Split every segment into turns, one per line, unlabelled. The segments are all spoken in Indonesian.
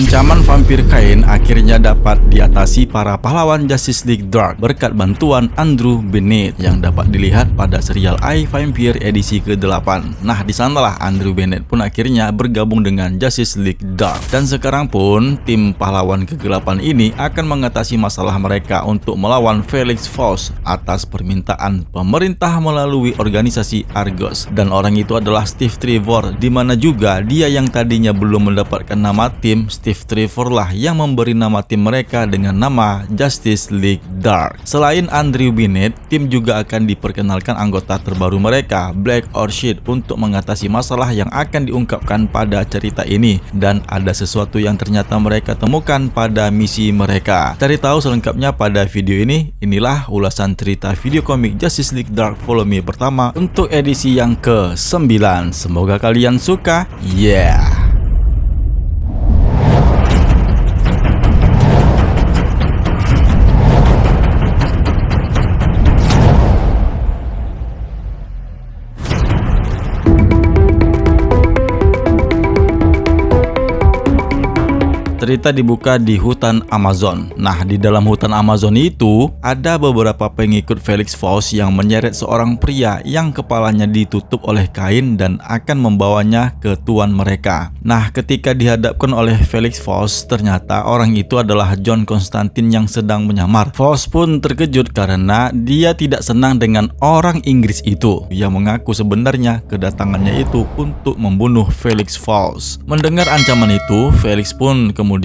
Ancaman vampir Kain akhirnya dapat diatasi para pahlawan Justice League Dark berkat bantuan Andrew Bennett yang dapat dilihat pada serial iVampire edisi ke-8. Nah, di sanalah Andrew Bennett pun akhirnya bergabung dengan Justice League Dark. Dan sekarang pun tim pahlawan kegelapan ini akan mengatasi masalah mereka untuk melawan Felix Faust atas permintaan pemerintah melalui organisasi Argos. Dan orang itu adalah Steve Trevor, di mana juga dia yang tadinya belum mendapatkan nama tim. Steve Trevor lah yang memberi nama tim mereka dengan nama Justice League Dark. Selain Andrew Bennett, tim juga akan diperkenalkan anggota terbaru mereka, Black Orchid, untuk mengatasi masalah yang akan diungkapkan pada cerita ini. Dan ada sesuatu yang ternyata mereka temukan pada misi mereka. Cari tahu selengkapnya pada video ini. Inilah ulasan cerita video komik Justice League Dark Volume pertama untuk edisi yang ke-9. Semoga kalian suka. Yeah! Cerita dibuka di hutan Amazon. Nah, di dalam hutan Amazon itu ada beberapa pengikut Felix Faust yang menyeret seorang pria yang kepalanya ditutup oleh kain dan akan membawanya ke tuan mereka. Nah, ketika dihadapkan oleh Felix Faust, ternyata orang itu adalah John Constantine yang sedang menyamar. Faust pun terkejut karena dia tidak senang dengan orang Inggris itu yang mengaku sebenarnya kedatangannya itu untuk membunuh Felix Faust. Mendengar ancaman itu, Felix pun kemudian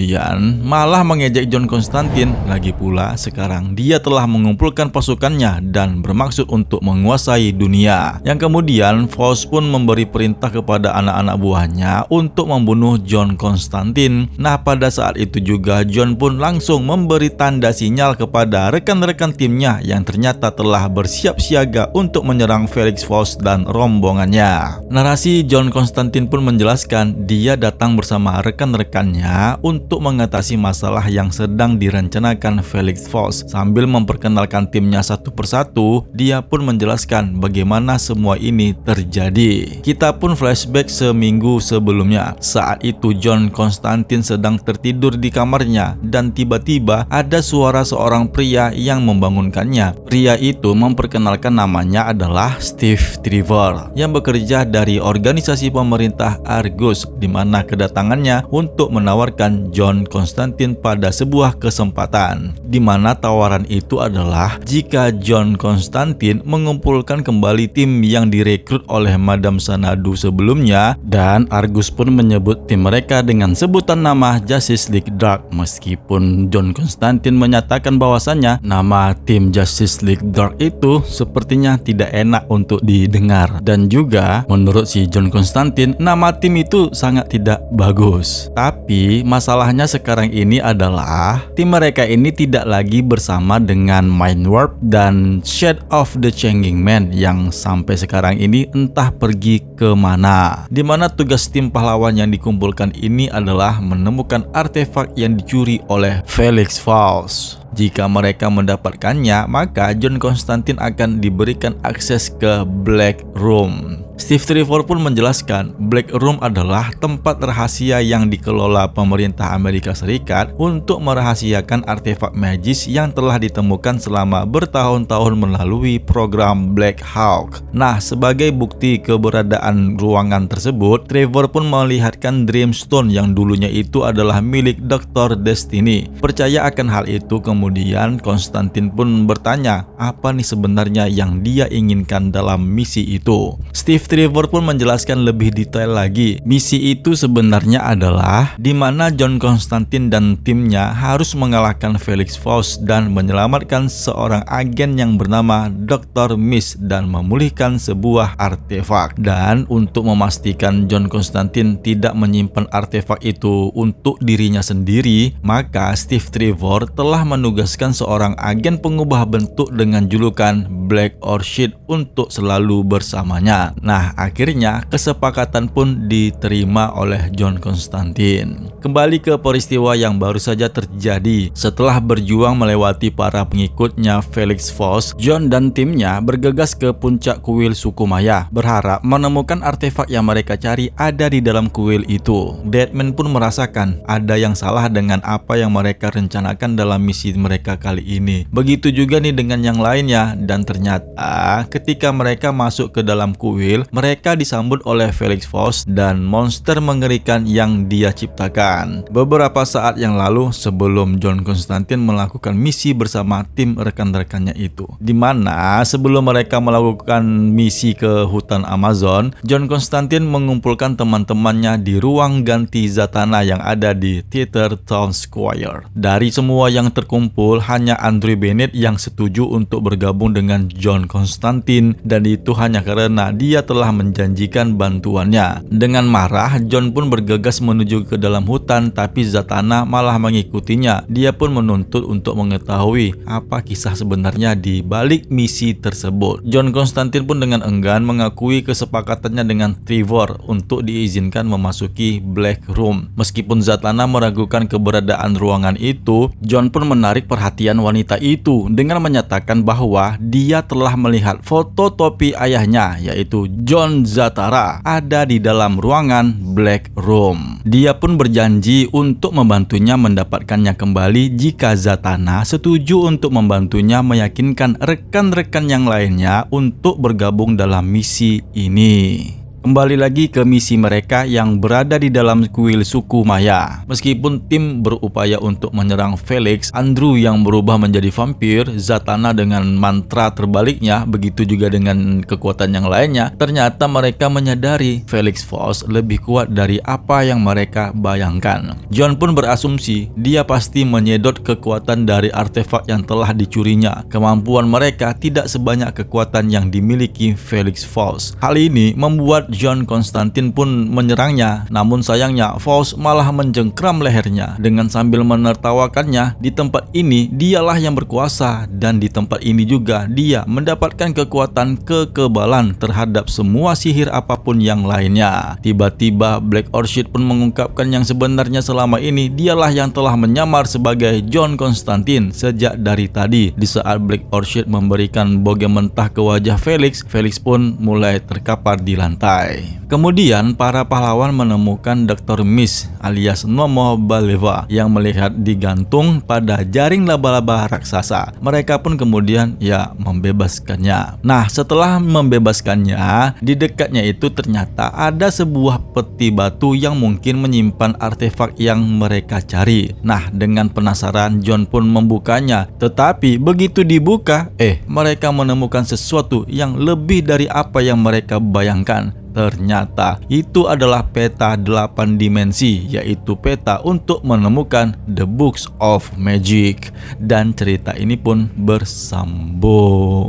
malah mengejek John Constantine. Lagi pula sekarang dia telah mengumpulkan pasukannya dan bermaksud untuk menguasai dunia. Yang kemudian Faust pun memberi perintah kepada anak-anak buahnya untuk membunuh John Constantine. Nah, pada saat itu juga John pun langsung memberi tanda sinyal kepada rekan-rekan timnya yang ternyata telah bersiap siaga untuk menyerang Felix Faust dan rombongannya. Narasi John Constantine pun menjelaskan dia datang bersama rekan-rekannya untuk mengatasi masalah yang sedang direncanakan Felix Faust. Sambil memperkenalkan timnya satu persatu, dia pun menjelaskan bagaimana semua ini terjadi. Kita pun flashback seminggu sebelumnya. Saat itu John Constantine sedang tertidur di kamarnya dan tiba-tiba ada suara seorang pria yang membangunkannya. Pria itu memperkenalkan namanya adalah Steve Trevor yang bekerja dari organisasi pemerintah Argus, di mana kedatangannya untuk menawarkan John Constantine pada sebuah kesempatan, di mana tawaran itu adalah jika John Constantine mengumpulkan kembali tim yang direkrut oleh Madame Xanadu sebelumnya. Dan Argus pun menyebut tim mereka dengan sebutan nama Justice League Dark, meskipun John Constantine menyatakan bahwasannya nama tim Justice League Dark itu sepertinya tidak enak untuk didengar. Dan juga menurut si John Constantine, nama tim itu sangat tidak bagus. Tapi masalahnya sekarang ini adalah tim mereka ini tidak lagi bersama dengan Mindwarp dan Shade of the Changing Man yang sampai sekarang ini entah pergi kemana. Dimana tugas tim pahlawan yang dikumpulkan ini adalah menemukan artefak yang dicuri oleh Felix Faust. Jika mereka mendapatkannya, maka John Constantine akan diberikan akses ke Black Room. Steve Trevor pun menjelaskan Black Room adalah tempat rahasia yang dikelola pemerintah Amerika Serikat untuk merahasiakan artefak magis yang telah ditemukan selama bertahun-tahun melalui program Black Hawk. Nah, sebagai bukti keberadaan ruangan tersebut, Trevor pun melihatkan Dreamstone yang dulunya itu adalah milik Dr. Destiny. Percaya akan hal itu, kemudian Constantine pun bertanya apa nih sebenarnya yang dia inginkan dalam misi itu. Steve Trevor pun menjelaskan lebih detail lagi. Misi itu sebenarnya adalah di mana John Constantine dan timnya harus mengalahkan Felix Faust dan menyelamatkan seorang agen yang bernama Dr. Mist dan memulihkan sebuah artefak. Dan untuk memastikan John Constantine tidak menyimpan artefak itu untuk dirinya sendiri, maka Steve Trevor telah menugaskan seorang agen pengubah bentuk dengan julukan Black Orchid untuk selalu bersamanya. Nah, Nah, akhirnya kesepakatan pun diterima oleh John Constantine. Kembali ke peristiwa yang baru saja terjadi. Setelah berjuang melewati para pengikutnya Felix Faust, John dan timnya bergegas ke puncak kuil suku Maya, berharap menemukan artefak yang mereka cari ada di dalam kuil itu. Deadman pun merasakan ada yang salah dengan apa yang mereka rencanakan dalam misi mereka kali ini. Begitu juga nih dengan yang lainnya, dan ternyata ketika mereka masuk ke dalam kuil, mereka disambut oleh Felix Faust dan monster mengerikan yang dia ciptakan. Beberapa saat yang lalu sebelum John Constantine melakukan misi bersama tim rekan-rekannya itu, dimana sebelum mereka melakukan misi ke hutan Amazon, John Constantine mengumpulkan teman-temannya di ruang ganti Zatanna yang ada di Theater Town Square. Dari semua yang terkumpul, hanya Andrew Bennett yang setuju untuk bergabung dengan John Constantine, dan itu hanya karena dia telah menjanjikan bantuannya. Dengan marah, John pun bergegas menuju ke dalam hutan, tapi Zatanna malah mengikutinya. Dia pun menuntut untuk mengetahui apa kisah sebenarnya di balik misi tersebut. John Constantine pun dengan enggan mengakui kesepakatannya dengan Trevor untuk diizinkan memasuki Black Room. Meskipun Zatanna meragukan keberadaan ruangan itu, John pun menarik perhatian wanita itu dengan menyatakan bahwa dia telah melihat foto topi ayahnya, yaitu John Zatara, ada di dalam ruangan Black Room. Dia pun berjanji untuk membantunya mendapatkannya kembali jika Zatanna setuju untuk membantunya meyakinkan rekan-rekan yang lainnya untuk bergabung dalam misi ini. Kembali lagi ke misi mereka yang berada di dalam kuil suku Maya. Meskipun tim berupaya untuk menyerang Felix, Andrew yang berubah menjadi vampir, Zatanna dengan mantra terbaliknya, begitu juga dengan kekuatan yang lainnya, ternyata mereka menyadari Felix Faust lebih kuat dari apa yang mereka bayangkan. John pun berasumsi dia pasti menyedot kekuatan dari artefak yang telah dicurinya. Kemampuan mereka tidak sebanyak kekuatan yang dimiliki Felix Faust. Hal ini membuat John Constantine pun menyerangnya, namun sayangnya Faust malah mencengkram lehernya dengan sambil menertawakannya. Di tempat ini dialah yang berkuasa, dan di tempat ini juga dia mendapatkan kekuatan kekebalan terhadap semua sihir apapun yang lainnya. Tiba-tiba Black Orchid pun mengungkapkan yang sebenarnya selama ini dialah yang telah menyamar sebagai John Constantine sejak dari tadi. Di saat Black Orchid memberikan bogem mentah ke wajah Felix, Felix pun mulai terkapar di lantai. Kemudian para pahlawan menemukan Dr. Mist alias Nomo Baleva yang melihat digantung pada jaring laba-laba raksasa. Mereka pun kemudian membebaskannya. Nah, setelah membebaskannya, di dekatnya itu ternyata ada sebuah peti batu yang mungkin menyimpan artefak yang mereka cari. Nah, dengan penasaran John pun membukanya. Tetapi begitu dibuka, mereka menemukan sesuatu yang lebih dari apa yang mereka bayangkan. Ternyata itu adalah peta 8 dimensi, yaitu peta untuk menemukan The Books of Magic. Dan cerita ini pun bersambung.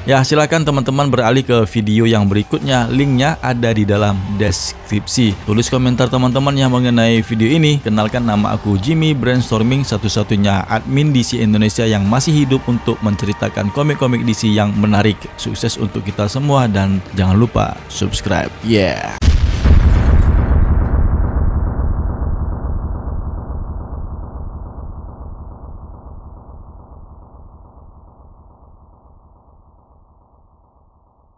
Ya, silakan teman-teman beralih ke video yang berikutnya. Linknya ada di dalam deskripsi. Tulis komentar teman-teman yang mengenai video ini. Kenalkan, nama aku Jimmy Brainstorming, satu-satunya admin DC Indonesia yang masih hidup untuk menceritakan komik-komik DC yang menarik. Sukses untuk kita semua dan jangan lupa subscribe. Yeah.